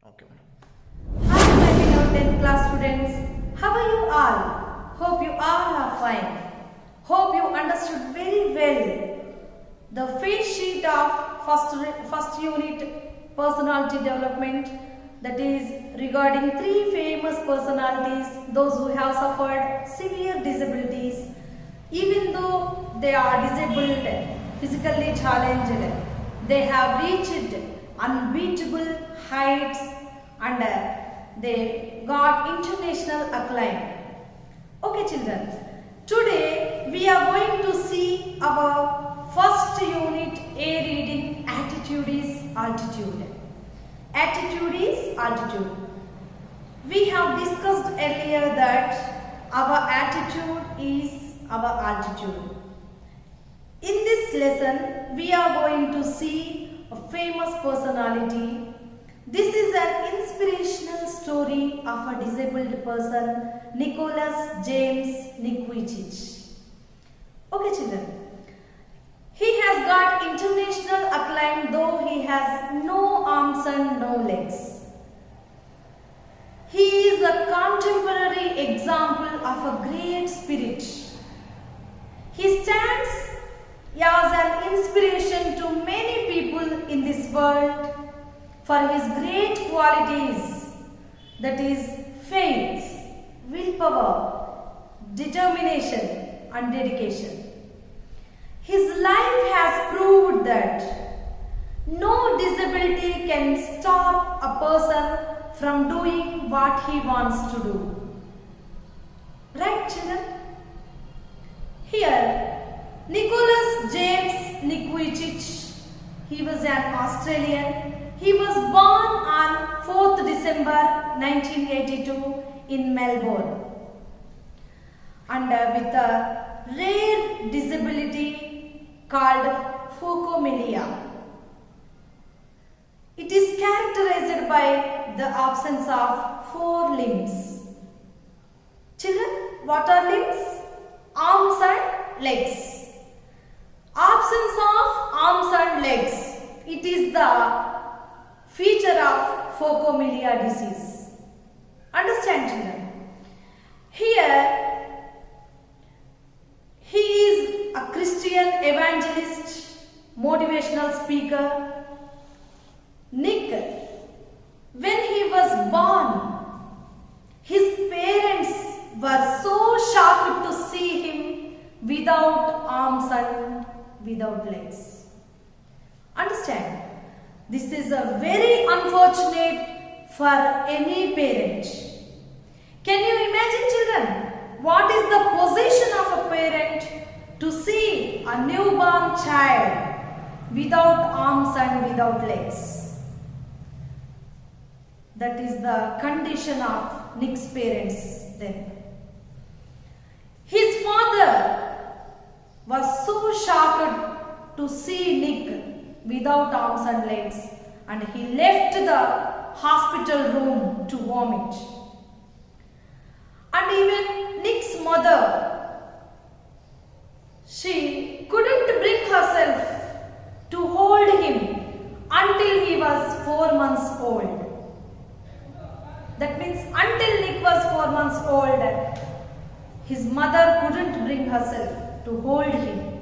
Okay, madam. Hi, my beloved 10th class students. How are you all? Hope you all are fine. Hope you understood very well the face sheet of first unit personality development, that is regarding 3 famous personalities, those who have suffered severe disabilities. Even though they are disabled, physically challenged, they have reached unbeatable heights and they got international acclaim. Okay children, today we are going to see our first unit A reading, attitude is altitude. Attitude is altitude. We have discussed earlier that our attitude is our altitude. In this lesson, we are going to see a famous personality. This is an inspirational story of a disabled person, Nicholas James Nick Vujicic. Okay children, he has got international acclaim though he has no arms and no legs. He is a contemporary example of a great spirit. He stands as an inspiration to many people in this world for his great qualities, that is faith, willpower, determination and dedication. His life has proved that no disability can stop a person from doing what he wants to do. Right children? Here, Nicholas James Nick Vujicic, he was an Australian. He was born on 4th December 1982 in Melbourne and with a rare disability called phocomelia. It is characterized by the absence of 4 limbs. Children, what are limbs? Arms and legs. Absence of arms and legs. It is the feature of phocomelia disease. Understand children? Here, he is a Christian evangelist, motivational speaker. Nick, when he was born, his parents were so shocked to see him without arms and without legs. Understand? This is a very unfortunate for any parent. Can you imagine children, what is the position of a parent to see a newborn child without arms and without legs? That is the condition of Nick's parents then. His father was so shocked to see Nick without arms and legs and he left the hospital room to vomit. And even Nick's mother, she couldn't bring herself to hold him until he was 4 months old. That means until Nick was 4 months old, his mother couldn't bring herself to hold him.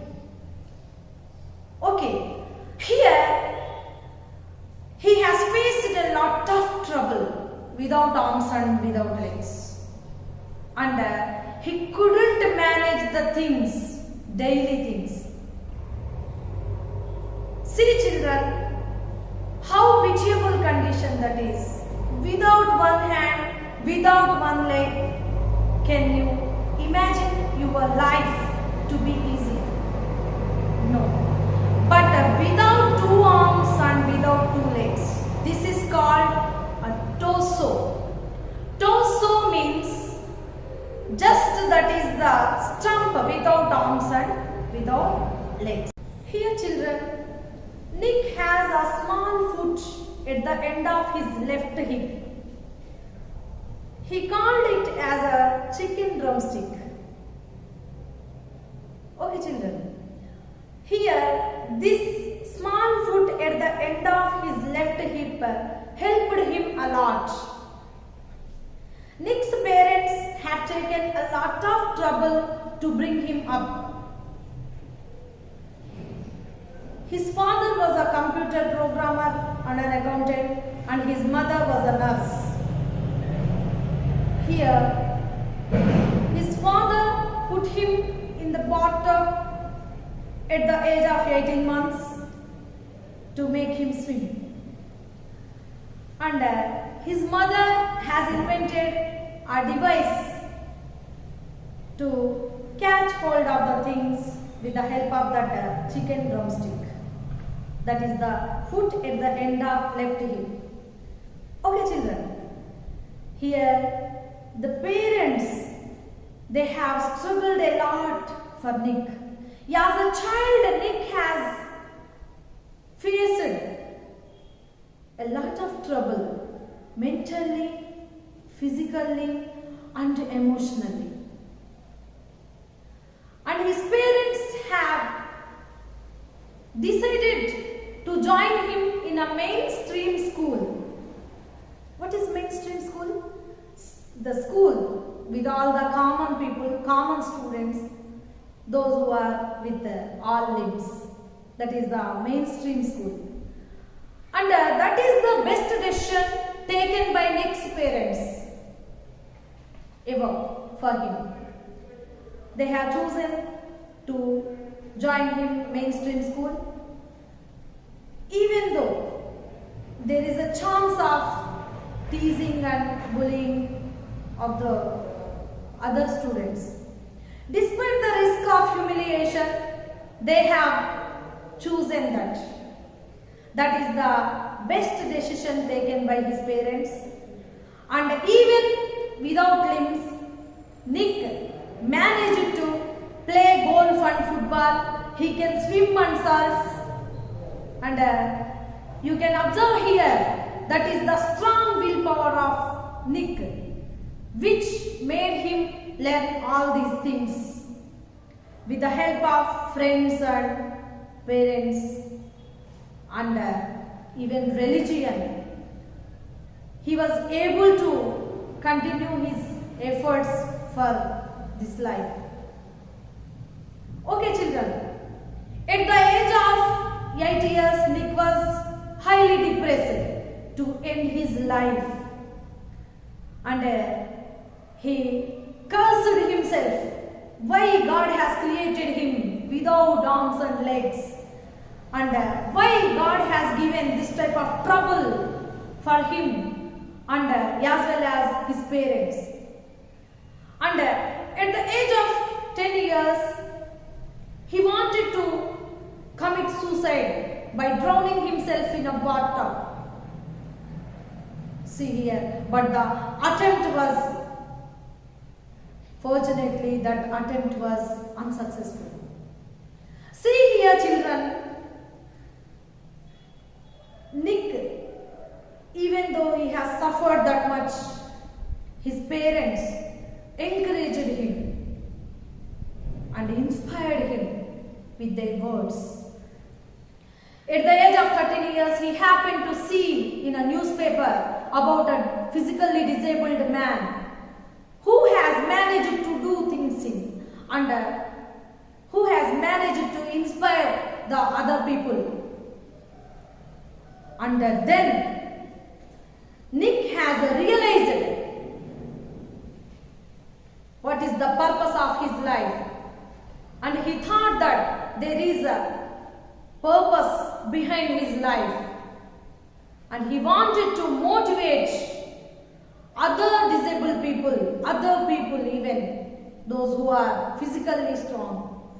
Okay, here he has faced a lot of trouble without arms and without legs. And he couldn't manage the things, daily things. See children, how pitiable condition that is. Without one hand, without one leg, can you imagine your life to be easy? No. But without 2 arms and without 2 legs, this is called a torso. Torso means just that is the stump without arms and without legs. Here children, Nick has a small foot at the end of his left hip. He called it as a chicken drumstick. Okay children, here this small foot at the end of his left hip helped him a lot. Nick's parents have taken a lot of trouble to bring him up. His father was a computer programmer and an accountant, and his mother was a nurse. Here, his father put him in the bathtub at the age of 18 months to make him swim. And his mother has invented a device to catch hold of the things with the help of that chicken drumstick. That is the foot at the end of left hip. Okay children, here the parents, they have struggled a lot for Nick. As a child, Nick has faced a lot of trouble mentally, physically and emotionally. And his parents have decided to join him in a mainstream school. What is mainstream school? The school with all the common people, common students, those who are with all limbs. That is the mainstream school. And that is the best decision taken by Nick's parents ever for him. They have chosen to join him mainstream school. Even though there is a chance of teasing and bullying of the other students. Despite the risk of humiliation, they have chosen that. That is the best decision taken by his parents. And even without limbs, Nick managed to play golf and football. He can swim and surf. And you can observe here, that is the strong willpower of Nick, which made him learn all these things with the help of friends and parents and even religion. He was able to continue his efforts for this life. Okay children, at the age of 8 years, Nick was highly depressed to end his life, and he cursed himself why God has created him without arms and legs, and why God has given this type of trouble for him and as well as his parents. And at the age of 10 years, he wanted to commit suicide by drowning himself in a bathtub. See here, but the attempt was, fortunately, that attempt was unsuccessful. See here children, Nick, even though he has suffered that much, his parents encouraged him and inspired him with their words. At the age of 13 years, he happened to see in a newspaper about a physically disabled man who has managed to do things and who has managed to inspire the other people. And then Nick has realized what is the purpose of his life, and he thought that there is a purpose behind his life, and he wanted to motivate other disabled people, other people even those who are physically strong.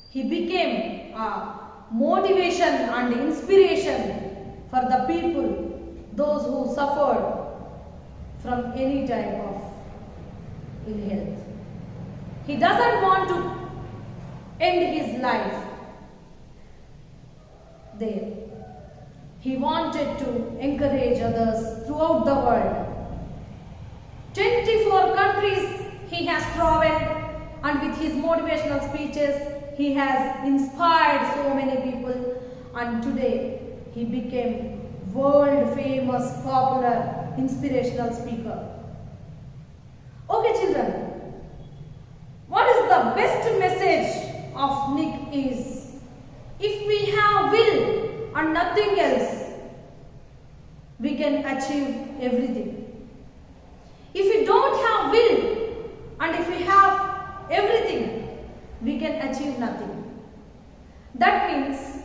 He became a motivation and inspiration for the people, those who suffered from any type of ill health. He doesn't want to end his life there. He wanted to encourage others throughout the world. 24 countries he has traveled, and with his motivational speeches he has inspired so many people, and today he became world famous, popular, inspirational speaker. Okay children, what is the best message of Nick is, if we have will and nothing else, we can achieve everything. If we don't have will and if we have everything, we can achieve nothing. That means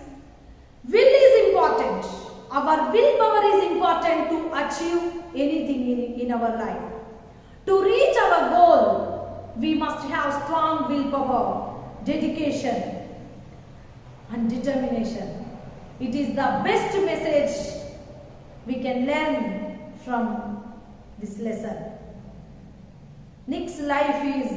will is important. Our willpower is important to achieve anything in our life. To reach our goal, we must have strong willpower, dedication and determination. It is the best message we can learn from this lesson. Nick's life is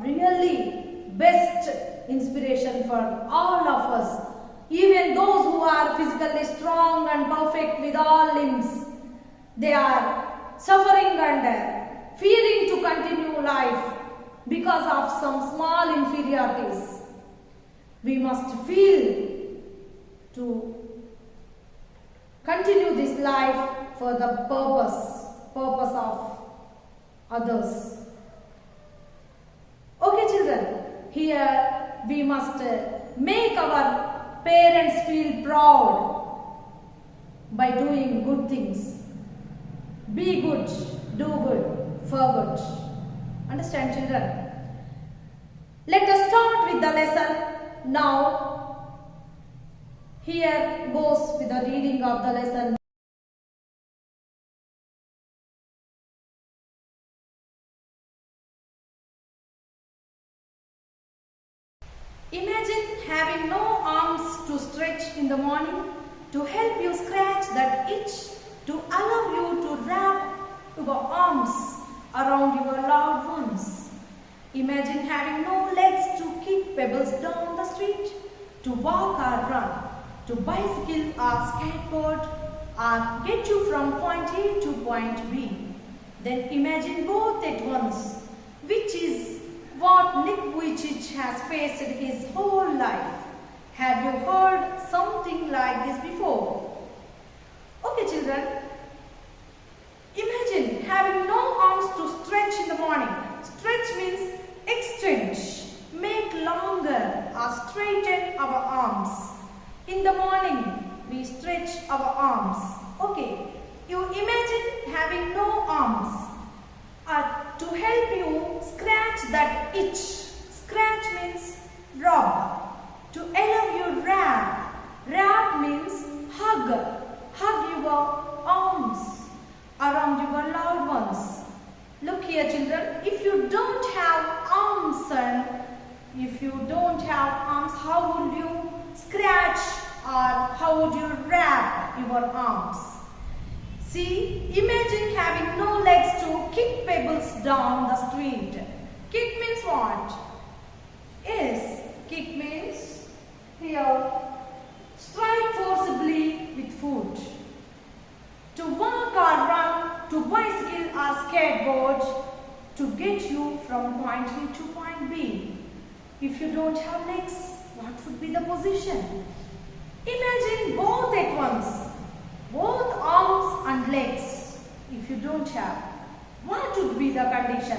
really best inspiration for all of us. Even those who are physically strong and perfect with all limbs, they are suffering and fearing to continue life because of some small inferiorities. We must feel to continue this life for the purpose of others. Okay children, here we must make our parents feel proud by doing good things. Be good, do good, for good. Understand children? Let us start with the lesson now. Here goes with the reading of the lesson. Imagine having no arms to stretch in the morning to help you scratch that itch, to allow you to wrap your arms around your loved ones. Imagine having no legs to kick pebbles down the street, to walk or run, to bicycle or skateboard or get you from point A to point B. Then imagine both at once, which is what Nick Vujicic has faced his whole life. Have you heard something like this before? Okay children, imagine having no arms to stretch in the morning. Stretch means extend, make longer or straighten our arms. In the morning, we stretch our arms. Okay, you imagine having no arms to help you scratch that itch. Scratch means rub. To allow you wrap. Wrap means hug. Hug your arms around your loved ones. Look here children, if you don't have arms how would you scratch or how would you wrap your arms? See, imagine having no legs to kick pebbles down the street. Kick means what? Yes, kick means here strike forcibly with foot. To walk or run, to bicycle or skateboard, to get you from point A to point B. If you don't have legs, what would be the position? Imagine both at once, both arms and legs. If you don't have, what would be the condition?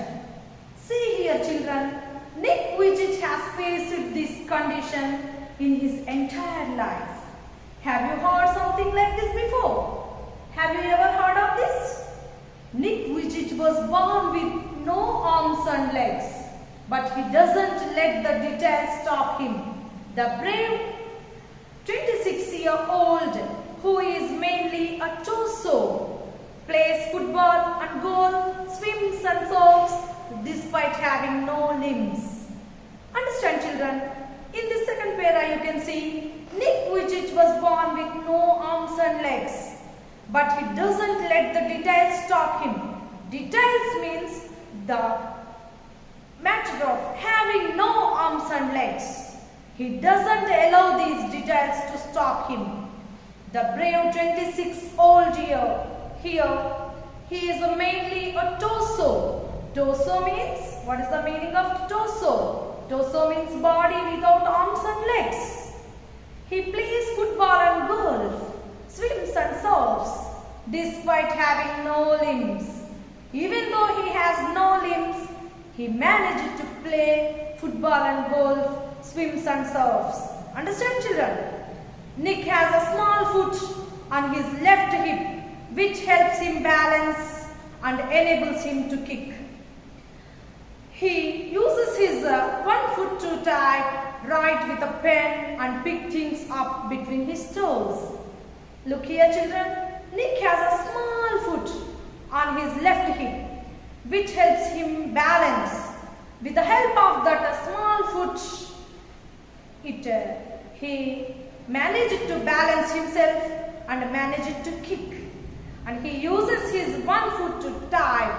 See here children, Nick Vujicic has faced this condition in his entire life. Have you heard something like this before? Have you ever heard of this? Nick Vujicic was born with no arms and legs, but he doesn't let the details stop him. The brave 26-year-old who is mainly a torso, plays football and golf, swims and surfs despite having no limbs. Understand children? In this second para you can see Nick Vujicic was born with no arms and legs, but he doesn't let the details stop him. Details means the matter of having no arms and legs. He doesn't allow these details to stop him. The brave 26-year-old here, he is mainly a torso. Torso means, what is the meaning of torso? Torso means body without arms and legs. He plays football and golf, swims and surfs despite having no limbs. Even though he has no limbs, he managed to play football and golf, swims and surfs. Understand, children? Nick has a small foot on his left hip which helps him balance and enables him to kick. He uses his one foot to type, write with a pen and pick things up between his toes. Look here, children. Nick has a small foot on his left hip which helps him balance. With the help of that small foot, he managed to balance himself and managed to kick. And he uses his one foot to type,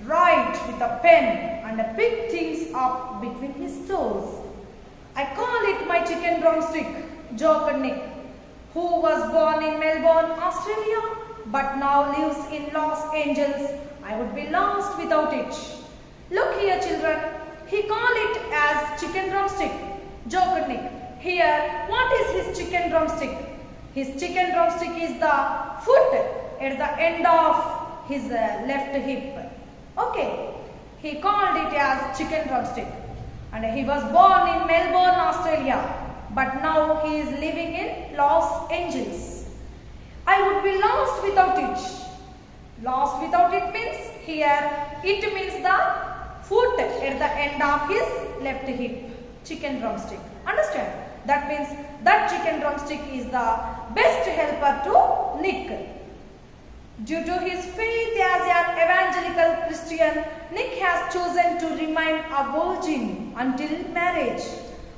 write with a pen and pick things up between his toes. I call it my chicken drumstick, Joker Nick, who was born in Melbourne, Australia, but now lives in Los Angeles. I would be lost without it. Look here, children. He call it as chicken drumstick, Joker Nick. Here, what is his chicken drumstick? His chicken drumstick is the foot at the end of his left hip. Okay, he called it as chicken drumstick. And he was born in Melbourne, Australia, but now he is living in Los Angeles. I would be lost without it. Lost without it means here it means the foot at the end of his left hip, chicken drumstick. Understand? That means that chicken drumstick is the best helper to Nick. Due to his faith as an evangelical Christian, Nick has chosen to remain a virgin until marriage.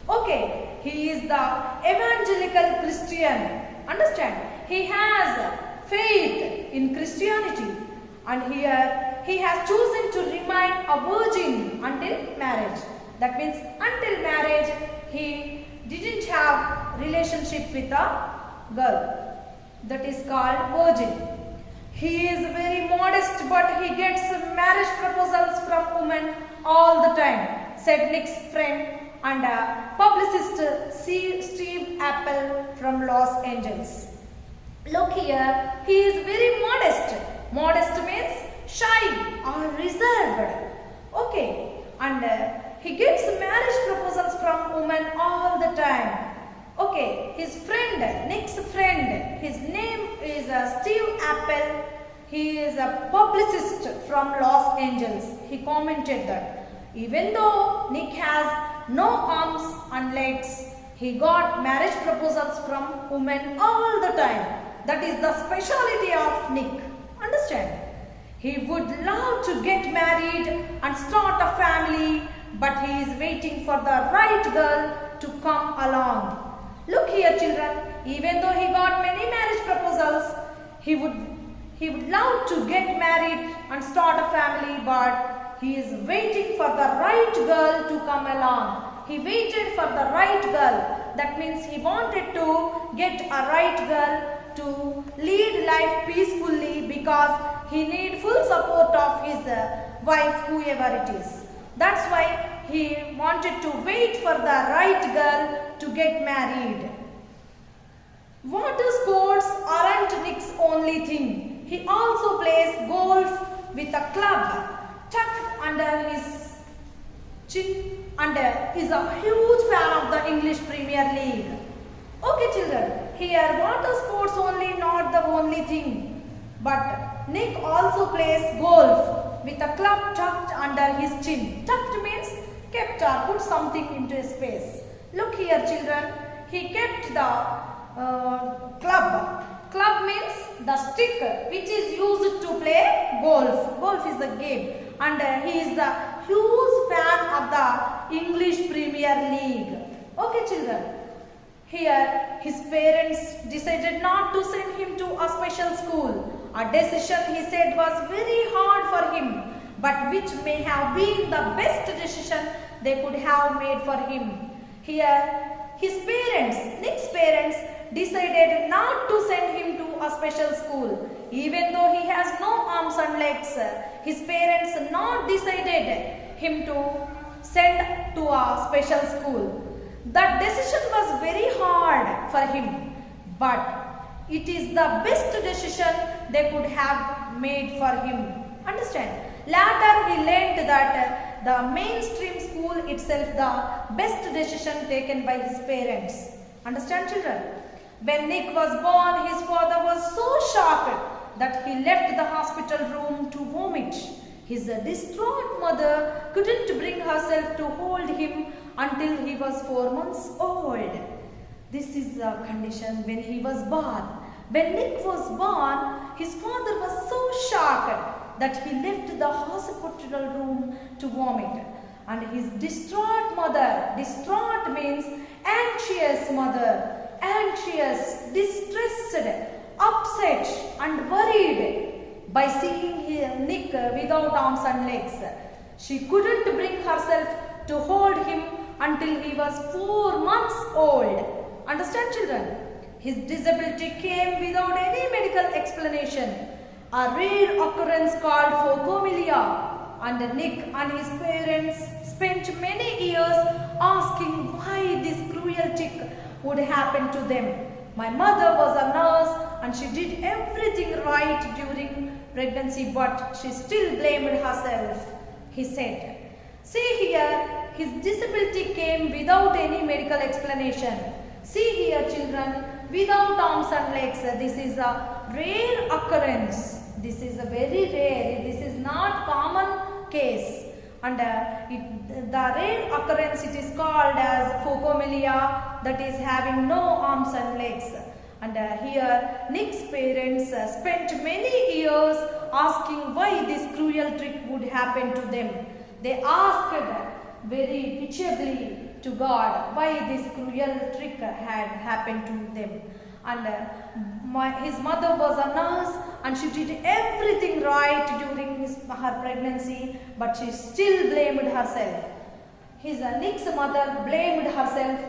Okay, he is the evangelical Christian. Understand? He has faith in Christianity, and here he has chosen to remain a virgin until marriage. That means until marriage he didn't have relationship with a girl. That is called virgin. He is very modest, but he gets marriage proposals from women all the time, said Nick's friend and publicist Steve Apple from Los Angeles. Look here, he is very modest. Modest means shy or reserved. Okay, and he gets marriage proposals from women all the time. Okay, his friend, Nick's friend, his name is Steve Apple. He is a publicist from Los Angeles. He commented that even though Nick has no arms and legs, he got marriage proposals from women all the time. That is the speciality of Nick. Understand? He would love to get married and start a family, but he is waiting for the right girl to come along. Look here, children. Even though he got many marriage proposals, he would love to get married and start a family, but he is waiting for the right girl to come along. He waited for the right girl. That means he wanted to get a right girl to lead life peacefully, because he need full support of his wife, whoever it is. That's why he wanted to wait for the right girl to get married. Water sports aren't Nick's only thing. He also plays golf with a club tucked under his chin and is a huge fan of the English Premier League. Okay, children, here water sports only not the only thing, but Nick also plays golf with a club tucked under his chin. Tucked means kept or put something into space. Look here, children, he kept the club. Club means the stick which is used to play golf. Golf is the game, and he is the huge fan of the English Premier League. Okay, children. Here, his parents decided not to send him to a special school. A decision, he said, was very hard for him, but which may have been the best decision they could have made for him. Here, his parents, Nick's parents, decided not to send him to a special school. Even though he has no arms and legs, his parents not decided him to send to a special school. That decision was very hard for him, but It is the best decision they could have made for him. Understand? Later he learned that the mainstream school itself the best decision taken by his parents. Understand, children? When Nick was born, his father was so shocked that he left the hospital room to vomit. His distraught mother couldn't bring herself to hold him until he was 4 months old. This is the condition when he was born. When Nick was born, his father was so shocked that he left the hospital room to vomit. And his distraught mother, distraught means anxious mother, anxious, distressed, upset and worried by seeing Nick without arms and legs. She couldn't bring herself to hold him until he was 4 months old. Understand, children? His disability came without any medical explanation. A rare occurrence called phocomelia. And Nick and his parents spent many years asking why this cruel tick would happen to them. My mother was a nurse and she did everything right during pregnancy, but she still blamed herself, he said. See here, his disability came without any medical explanation. See here, children, without arms and legs. This is a rare occurrence. This is a very rare. This is not common case. And the rare occurrence, it is called as phocomelia, that is having no arms and legs. And here Nick's parents spent many years asking why this cruel trick would happen to them. They asked very pitiably to God why this cruel trick had happened to them. And his mother was a nurse and she did everything right during her pregnancy, but she still blamed herself. Nick's mother blamed herself,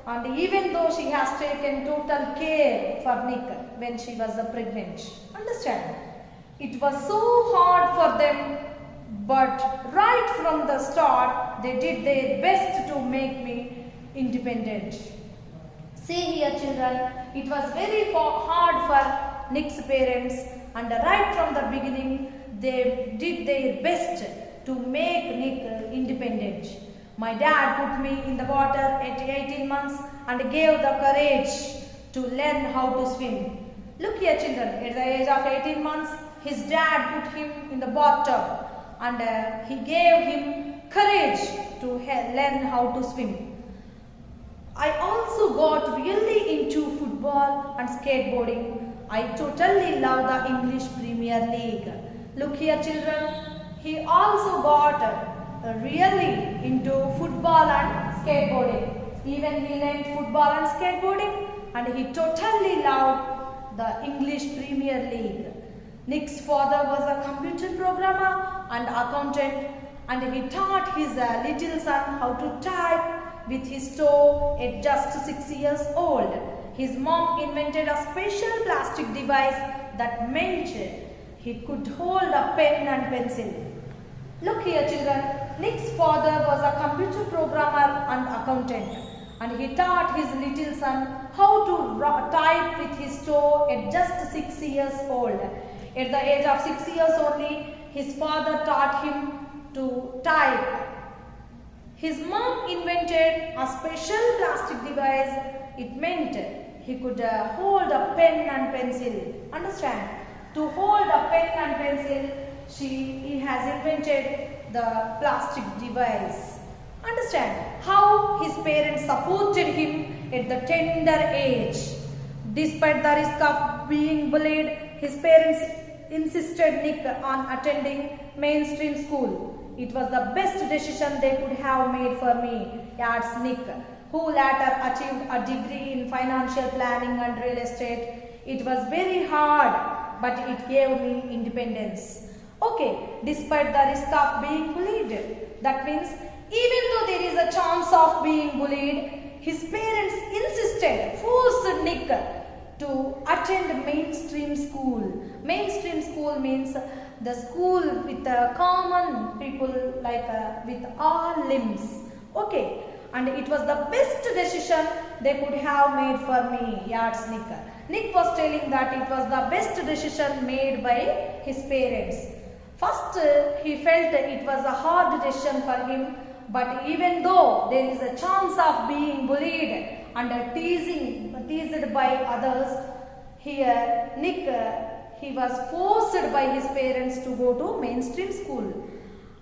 and even though she has taken total care for Nick when she was pregnant. Understand? It was so hard for them, but right from the start they did their best to make me independent. See here, children, it was very hard for Nick's parents, and right from the beginning they did their best to make Nick independent. My dad put me in the water at 18 months and gave the courage to learn how to swim. Look here, children, at the age of 18 months, his dad put him in the bathtub and he gave him courage to learn how to swim. I also got really into football and skateboarding. I totally love the English Premier League. Look here, children, he also got really into football and skateboarding. Even he learned football and skateboarding, and he totally loved the English Premier League. Nick's father was a computer programmer and accountant, and he taught his little son how to type with his toe at just 6 years old. His mom invented a special plastic device that meant he could hold a pen and pencil. Look here, children, Nick's father was a computer programmer and accountant, and he taught his little son how to type with his toe at just 6 years old. At the age of 6 years only, his father taught him to type. His mom invented a special plastic device. It meant he could hold a pen and pencil. Understand? To hold a pen and pencil, he has invented the plastic device. Understand how his parents supported him at the tender age. Despite the risk of being bullied, his parents insisted Nick on attending mainstream school. It was the best decision they could have made for me, adds Nick, who later achieved a degree in financial planning and real estate. It was very hard, but it gave me independence. Okay, despite the risk of being bullied, that means even though there is a chance of being bullied, his parents insisted, forced Nick to attend mainstream school. Mainstream school means the school with common people, like with all limbs. Okay, and it was the best decision they could have made for me, adds Nick. Nick was telling that it was the best decision made by his parents. First, he felt it was a hard decision for him, but even though there is a chance of being bullied and teased by others, here Nick he was forced by his parents to go to mainstream school.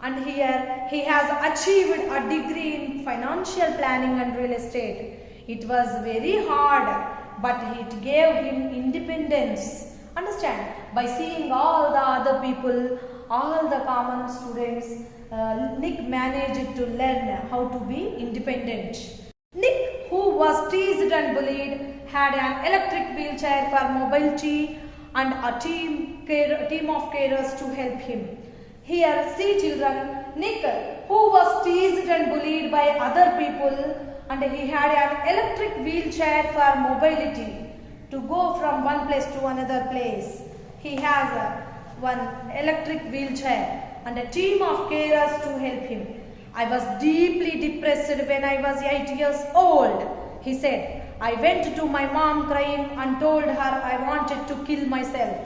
And here he has achieved a degree in financial planning and real estate. It was very hard, but it gave him independence. Understand? By seeing all the other people, all the common students, Nick managed to learn how to be independent. Nick, who was teased and bullied, had an electric wheelchair for mobility and a team of carers to help him. Here, see children, Nick, who was teased and bullied by other people, and he had an electric wheelchair for mobility to go from one place to another place. He has one electric wheelchair and a team of carers to help him. I was deeply depressed when I was 8 years old, he said. I went to my mom crying and told her I wanted to kill myself.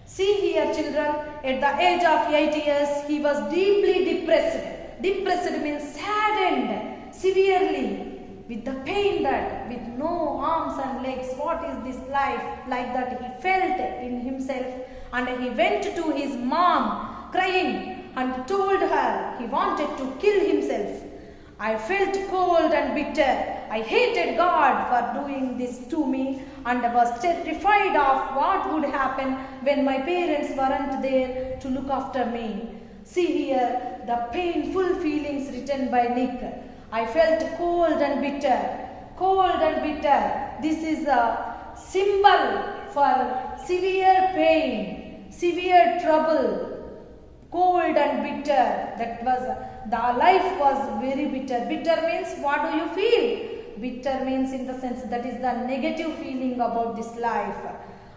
See here children, at the age of 8 years, he was deeply depressed. Depressed means saddened severely with the pain that with no arms and legs, what is this life? Like that he felt in himself, and he went to his mom crying and told her he wanted to kill himself. I felt cold and bitter. I hated God for doing this to me and was terrified of what would happen when my parents weren't there to look after me. See here the painful feelings written by Nick. I felt cold and bitter. Cold and bitter. This is a symbol for severe pain, severe trouble. Cold and bitter. That was, the life was very bitter. Bitter means what do you feel? Bitter means in the sense that is the negative feeling about this life.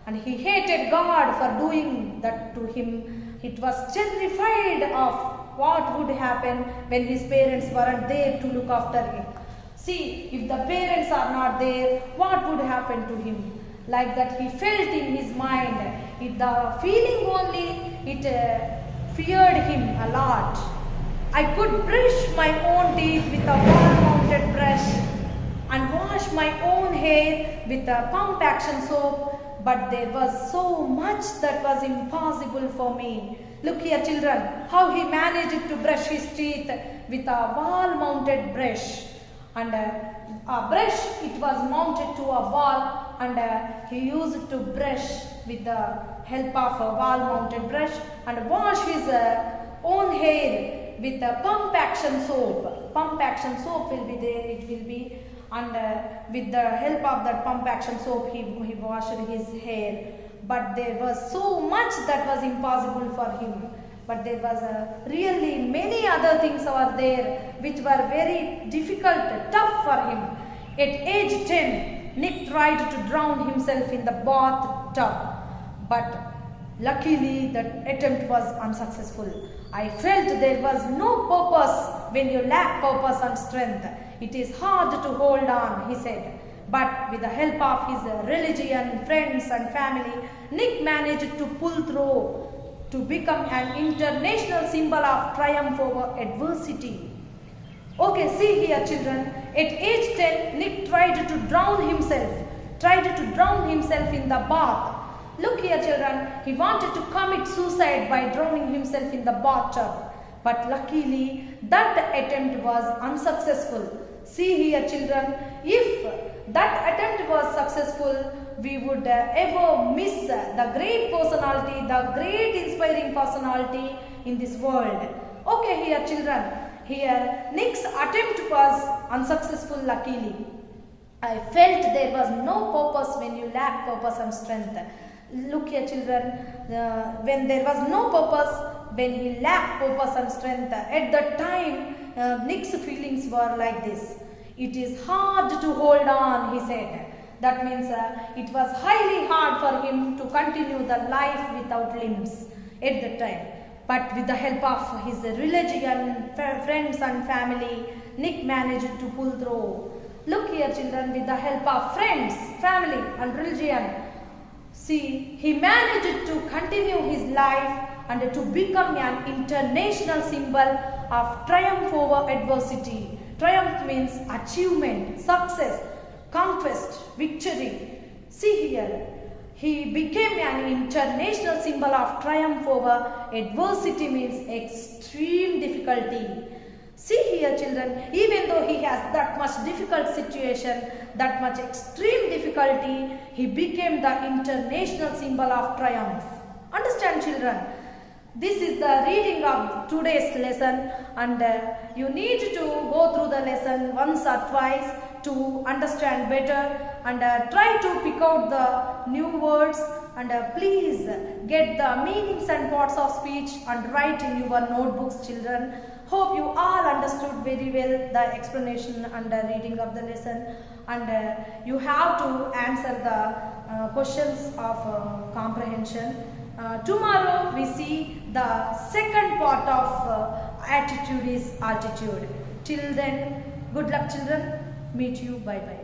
And he hated God for doing that to him. It was terrified of what would happen when his parents weren't there to look after him. See, if the parents are not there, what would happen to him? Like that he felt in his mind. The feeling only, it feared him a lot. I could brush my own teeth with a wall-mounted brush and wash my own hair with a pump action soap, but there was so much that was impossible for me. Look here children, how he managed to brush his teeth with a wall-mounted brush. And a brush, it was mounted to a wall, and he used to brush with the help of a wall-mounted brush and wash his own hair with a pump action soap. Pump action soap will be there, it will be, and with the help of that pump action soap he washed his hair. But there was so much that was impossible for him. But there was really many other things were there which were very difficult, tough for him. At age 10, Nick tried to drown himself in the bathtub, but luckily that attempt was unsuccessful. I felt there was no purpose when you lack purpose and strength. It is hard to hold on, he said. But with the help of his religion, friends and family, Nick managed to pull through to become an international symbol of triumph over adversity. Okay, see here children, at age 10, Nick tried to drown himself in the bath. Look here children, he wanted to commit suicide by drowning himself in the bathtub. But luckily, that attempt was unsuccessful. See here children, if that attempt was successful, we would ever miss the great personality, the great inspiring personality in this world. Okay here children, here Nick's attempt was unsuccessful luckily. I felt there was no purpose when you lack purpose and strength. Look here children, when there was no purpose, when he lacked purpose and strength, at that time Nick's feelings were like this. It is hard to hold on, he said. That means it was highly hard for him to continue the life without limbs at that time. But with the help of his religion, friends and family, Nick managed to pull through. Look here children, with the help of friends, family and religion, See, he managed to continue his life and to become an international symbol of triumph over adversity. Triumph means achievement, success, conquest, victory. See here, he became an international symbol of triumph over adversity means extreme difficulty. See here children, even though he has that much difficult situation, that much extreme difficulty, he became the international symbol of triumph. Understand children? This is the reading of today's lesson, and you need to go through the lesson once or twice to understand better, and try to pick out the new words, and please get the meanings and parts of speech and write in your notebooks children. Hope you all understood very well the explanation and the reading of the lesson, and you have to answer the questions of comprehension. Tomorrow we see the second part of attitude is altitude. Till then, good luck children. Meet you. Bye bye.